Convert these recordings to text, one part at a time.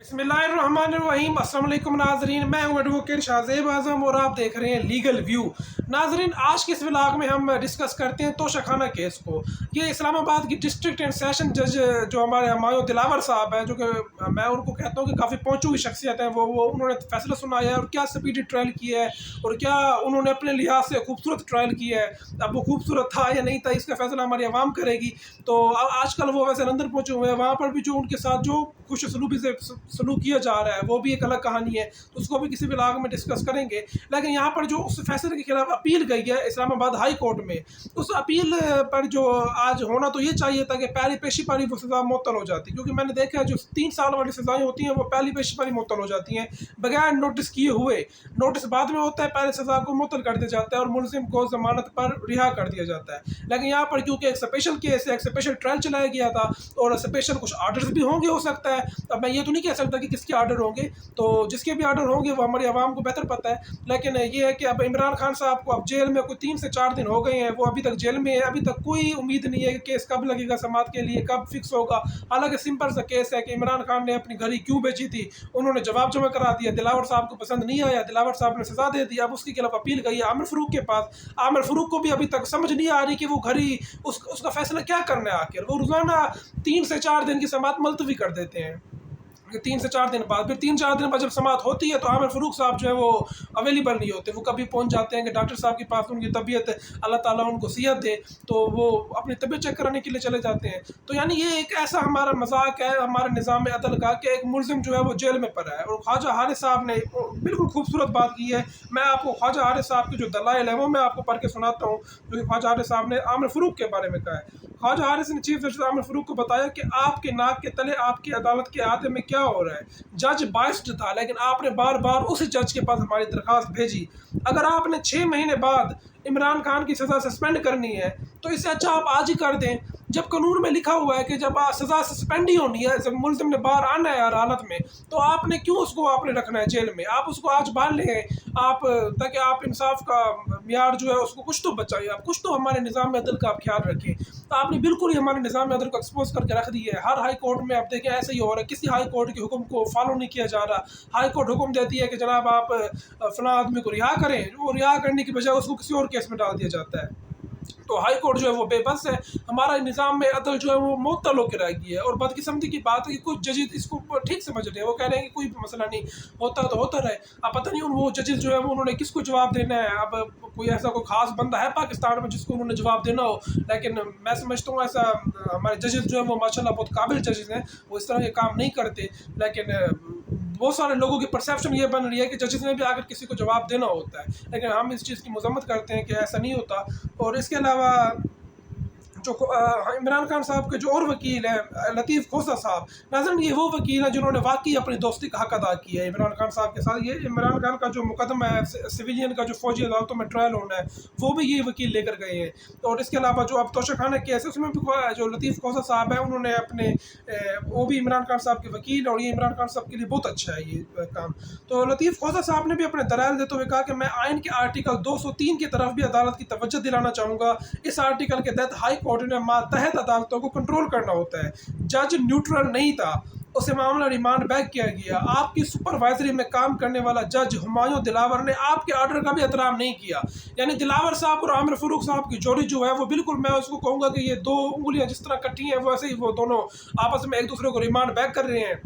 बिस्मिल्लाहिर्रहमानिर्रहीम। अस्सलाम वालेकुम नाजरीन, मैं हूं एडवोकेट शाहजेब आज़म और आप देख रहे हैं लीगल व्यू। नाजरीन, आज के इस व्लॉग में हम डिस्कस करते हैं तोशाखाना केस को। ये इस्लामाबाद की डिस्ट्रिक्ट एंड सेशन जज जो हमारे हमायूं दिलावर साहब हैं, जो कि मैं उनको कहता हूँ कि काफ़ी पहुंची हुई शख्सियत है, वो उन्होंने फैसला सुनाया है और क्या स्पीडी ट्रायल किया है और क्या उन्होंने अपने लिहाज से खूबसूरत ट्रायल किया है। अब वो खूबसूरत था या नहीं था, इसका फैसला हमारी आवाम करेगी। तो आजकल वो वैसे लंदन पहुँचे हुए हैं, वहाँ पर भी जो उनके साथ जो खुश सलूकी से सलूक किया जा रहा है वो भी एक अलग कहानी है, तो उसको भी किसी व्लॉग में डिस्कस करेंगे। लेकिन यहाँ पर जो उस फैसले के खिलाफ अपील गई है इस्लामाबाद हाई कोर्ट में, उस अपील पर जो आज होना तो ये चाहिए था कि पहली पेशी पर ही वो सज़ा मुअत्तल हो जाती, क्योंकि मैंने देखा है जो 3 साल वाली सज़ाएँ होती हैं वो पहली पेशी पर ही मुअत्तल हो जाती हैं बगैर नोटिस किए हुए। नोटिस बाद में होता है, पहले सज़ा को मुअत्तल कर दिया जाता है और मुलजिम को ज़मानत पर रिहा कर दिया जाता है। लेकिन यहाँ पर क्योंकि एक स्पेशल केस है, एक स्पेशल ट्रायल चलाया गया था और स्पेशल कुछ आर्डर्स भी होंगे हो सकता है। अब मैं ये तो नहीं कह सकता कि किसके आर्डर होंगे, तो जिसके भी आर्डर होंगे वो हमारी आवाम को बेहतर पता है। लेकिन ये है कि अब इमरान खान साहब को अब जेल में कोई 3 से 4 दिन हो गए हैं, वो अभी तक जेल में है। अभी तक कोई उम्मीद नहीं है कि केस कब लगेगा समाअत के लिए, कब फिक्स होगा। हालांकि सिंपल सा केस है कि इमरान खान ने अपनी घड़ी क्यों बेची थी, उन्होंने जवाब जमा करा दिया, दिलावर साहब को पसंद नहीं आया, दिलावर साहब ने सज़ा दे दी। अब उसके खिलाफ अपील गई है आमिर फ़ारूक के पास। आमिर फ़ारूक को भी अभी तक समझ नहीं आ रही कि वो घड़ी उसका फैसला क्या करना है। आखिर वो रोज़ाना 3 से 4 दिन की समाअत मुलतवी कर देते हैं, 3 से 4 दिन बाद, फिर 3-4 दिन बाद जब समाअत होती है तो आमिर फ़ारूक साहब जो है वो अवेलेबल नहीं होते। वो कभी पहुंच जाते हैं कि डॉक्टर साहब के पास, उनकी तबीयत अल्लाह ताला उनको सेहत दे, तो वो अपनी तबीयत चेक कराने के लिए चले जाते हैं। तो यानी ये एक ऐसा हमारा मजाक है हमारे निज़ाम अदल का कि एक मुलजिम जो है वो जेल में पड़ा है। और ख्वाजा हारिस साहब ने बिल्कुल खूबसूरत बात की है। मैं आपको ख्वाजा हारिस साहब की जो दलाइल है वो मैं आपको पढ़ के सुनाता हूँ, जो कि ख्वाजा हारिस साहब ने आमिर फ़ारूक के बारे में कहा है। ख्वाजा हारिस ने चीफ जस्टिस आमिर फ़ारूक को बताया कि आपके नाक के तले आपकी अदालत के अहाते में क्या हो रहा है। जज बाइस्ड था, लेकिन आपने बार बार उसी जज के पास हमारी दरख्वास्त भेजी। अगर आपने 6 महीने बाद इमरान खान की सज़ा सस्पेंड करनी है तो इससे अच्छा आप आज ही कर दें, जब कानून में लिखा हुआ है कि जब सज़ा सस्पेंड ही होनी है, जब मुलजिम ने बाहर आना है हर हालत में, तो आपने क्यों उसको आपने रखना है जेल में। आप उसको आज बाहर लें आप, ताकि आप इंसाफ का मियार जो है उसको कुछ तो बचाइए, आप कुछ तो हमारे निज़ाम अदल का आप ख्याल रखें। तो आपने बिल्कुल ही हमारे निज़ाम अदल को एक्सपोज करके रख दी है। हर हाई कोर्ट में आप देखें ऐसे ही हो रहा है, किसी हाई कोर्ट के हुक्म को फॉलो नहीं किया जा रहा। हाई कोर्ट हुक्म देती है कि जनाब आप फलां आदमी को रिहा करें, वो रिहा करने की बजाय उसको किसी और केस में डाल दिया जाता है। तो हाई कोर्ट जो है वो बेबस है, हमारा निज़ाम में अदल जो है वो मुअत्तल होकर रह गई है। और बदकिस्मती की बात है कि कुछ जजेस इसको ठीक समझ रहे हैं, वो कह रहे हैं कि कोई मसला नहीं, होता तो होता रहे। अब पता नहीं वो जजेस जो है वो उन्होंने किसको जवाब देना है। अब कोई ऐसा कोई ख़ास बंदा है पाकिस्तान में जिसको उन्होंने जवाब देना हो, लेकिन मैं समझता हूँ ऐसा हमारे जजेस जो है वो माशाल्लाह बहुत काबिल जजेस हैं, वो इस तरह के काम नहीं करते। लेकिन बहुत सारे लोगों की परसेप्शन ये बन रही है कि जजेस ने भी आकर किसी को जवाब देना होता है, लेकिन हम इस चीज़ की मजम्मत करते हैं कि ऐसा नहीं होता। और इसके अलावा जो इमरान खान साहब के जो और वकील हैं लतीफ़ खोसा साहब, नाज़रीन ये वो वकील हैं जिन्होंने वाकई अपनी दोस्ती का हक अदा किया है इमरान खान साहब के साथ। ये इमरान खान का जो मुकदमा है सिविलियन का जो फौजी अदालतों में ट्रायल होना है, वो भी ये वकील लेकर गए हैं। और इसके अलावा जो अब तोशाखाना केस है उसमें भी जो लतीफ़ खोसा साहब हैं उन्होंने अपने वो भी इमरान खान साहब के वकील, और ये इमरान खान साहब के लिए बहुत अच्छा है ये काम। तो लतीफ़ खोसा साहब ने भी अपने दलाइल देते हुए कहा कि मैं आइन के आर्टिकल 203 की तरफ भी अदालत की तवज्जो दिलाना चाहूँगा। इस आर्टिकल के तहत हाई कोर्ट ने मातहत अदालतों को कंट्रोल करना होता है। जज न्यूट्रल नहीं था, उसे मामला रिमांड बैक किया गया। आपकी सुपरवाइजरी में काम करने वाला जज हुमायूं दिलावर ने आपके आर्डर का भी एहतराम नहीं किया। यानी दिलावर साहब और आमिर फ़ारूक साहब की जोड़ी जो है वो बिल्कुल, मैं उसको कहूँगा कि ये 2 उंगलियां जिस तरह कटी हैं वैसे ही वो दोनों आपस में एक दूसरे को रिमांड बैक कर रहे हैं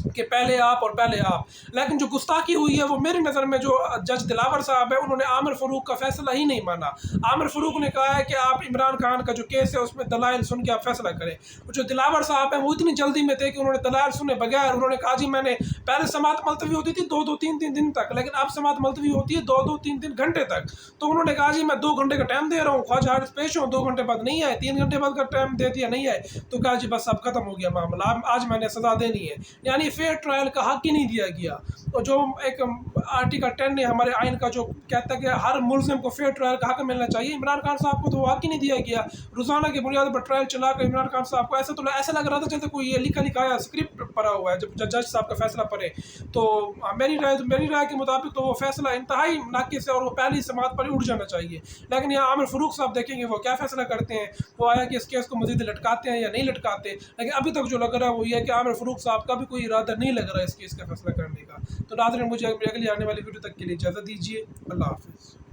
कि पहले आप और पहले आप। लेकिन जो गुस्ताखी हुई है वो मेरी नज़र में जो जज दिलावर साहब है उन्होंने आमिर फ़ारूक का फैसला ही नहीं माना। आमिर फ़ारूक ने कहा है कि आप इमरान खान का जो केस है उसमें दलाइल सुन के आप फैसला करें। जो दिलावर साहब हैं वो इतनी जल्दी में थे कि उन्होंने दलाइल सुने बगैर उन्होंने कहा जी मैंने पहले समाअत मुलतवी होती थी 2-2 3-3 दिन तक, लेकिन अब समाअत मुलतवी होती है 2-2 3-3 घंटे तक। तो उन्होंने कहा जी मैं 2 घंटे का टाइम दे रहा हूँ, ख्वाजा हारिस पेश हो, 2 घंटे बाद नहीं आए, 3 घंटे बाद का टाइम दे दिया नहीं आए, तो कहा जी बस अब ख़त्म हो गया मामला, आज मैंने सज़ा देनी है। यानी फेयर ट्रायल का हक ही नहीं दिया गया। और जो एक आर्टिकल 10 है हमारे आइन का जो कहता है कि हर मुलजिम को फेयर ट्रायल का हक मिलना चाहिए, इमरान खान साहब को तो वो हक ही नहीं दिया गया। रोज़ाना की बुनियाद पर ट्रायल चला कर इमरान खान साहब को ऐसा लग रहा था जैसे कोई ये लिखा लिखाया स्क्रिप्ट पढ़ा हुआ है। जब जज साहब का फैसला पढ़े तो मेरी राय के मुताबिक तो वो फैसला इंतहाई नाक़िस है और वो पहली समाअत पर ही उठ जाना चाहिए। लेकिन यहाँ आमिर फ़ारूक साहब देखेंगे वो क्या फैसला करते हैं, वो आया कि इस केस को मज़ीद लटकाते हैं या नहीं लटकाते। लेकिन अभी तक जो लग रहा है वो ये है कि आमिर फ़ारूक साहब का भी कोई इरादा زیادہ نہیں لگ رہا اس کیس کا فیصلہ کرنے کا. تو ناظرین مجھے اگلی آنے والی ویڈیو تک کے لیے اجازت دیجیے. اللہ حافظ.